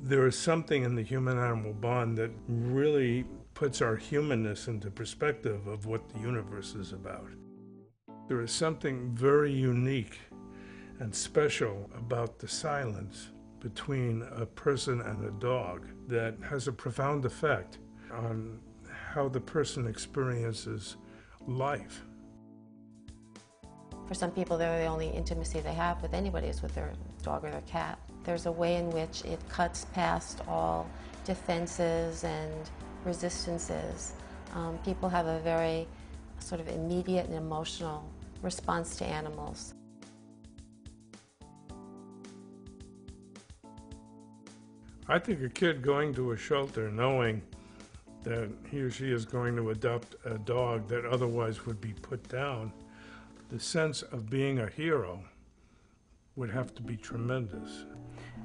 There is something in the human-animal bond that really puts our humanness into perspective of what the universe is about. There is something very unique and special about the silence between a person and a dog that has a profound effect on how the person experiences life. For some people, the only intimacy they have with anybody is with their dog or their cat. There's a way in which it cuts past all defenses and resistances. People have a very sort of immediate and emotional response to animals. I think a kid going to a shelter knowing that he or she is going to adopt a dog that otherwise would be put down, the sense of being a hero would have to be tremendous.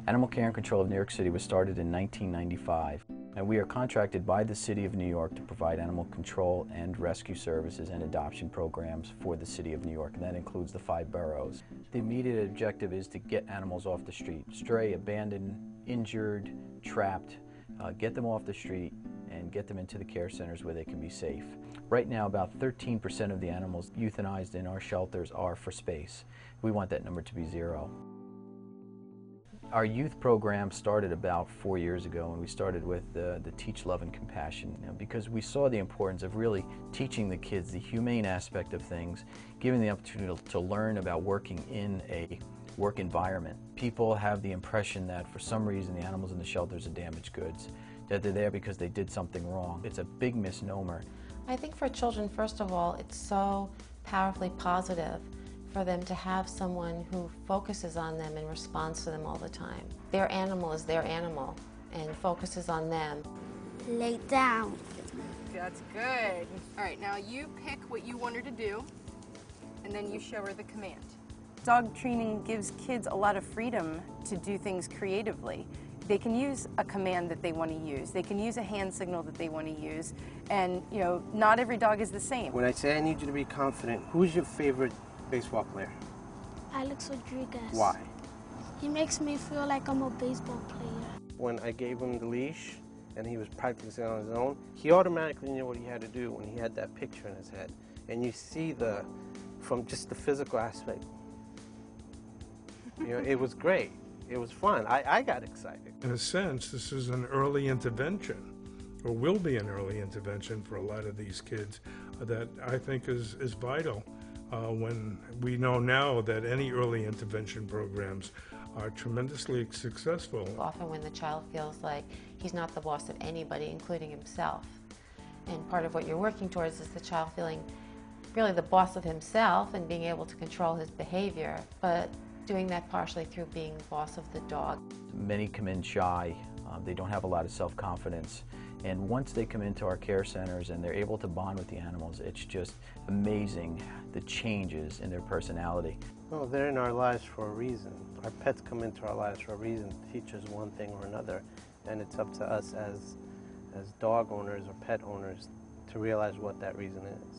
Animal Care and Control of New York City was started in 1995, and we are contracted by the City of New York to provide animal control and rescue services and adoption programs for the City of New York, and that includes the 5 boroughs. The immediate objective is to get animals off the street, stray, abandoned, injured, trapped, get them off the street and get them into the care centers where they can be safe. Right now, about 13% of the animals euthanized in our shelters are for space. We want that number to be 0. Our youth program started about 4 years ago, and we started with the Teach Love and Compassion, because we saw the importance of really teaching the kids the humane aspect of things, giving them the opportunity to learn about working in a work environment. People have the impression that for some reason the animals in the shelters are damaged goods, that they're there because they did something wrong. It's a big misnomer. I think for children, first of all, it's so powerfully positive for them to have someone who focuses on them and responds to them all the time. Their animal is their animal and focuses on them. Lay down. That's good. All right, now you pick what you want her to do, and then you show her the command. Dog training gives kids a lot of freedom to do things creatively. They can use a command that they want to use. They can use a hand signal that they want to use. And, you know, not every dog is the same. When I say I need you to be confident, who's your favorite baseball player? Alex Rodriguez. Why? He makes me feel like I'm a baseball player. When I gave him the leash and he was practicing on his own, he automatically knew what he had to do when he had that picture in his head. And you see from just the physical aspect, you know, it was great. It was fun. I got excited. In a sense, this is an early intervention, or will be an early intervention for a lot of these kids that I think is vital when we know now that any early intervention programs are tremendously successful. Often when the child feels like he's not the boss of anybody, including himself. And part of what you're working towards is the child feeling really the boss of himself and being able to control his behavior, but doing that partially through being boss of the dog. Many come in shy, they don't have a lot of self-confidence, and once they come into our care centers and they're able to bond with the animals, it's just amazing the changes in their personality. Well, they're in our lives for a reason. Our pets come into our lives for a reason, to teach us one thing or another, and it's up to us as dog owners or pet owners to realize what that reason is.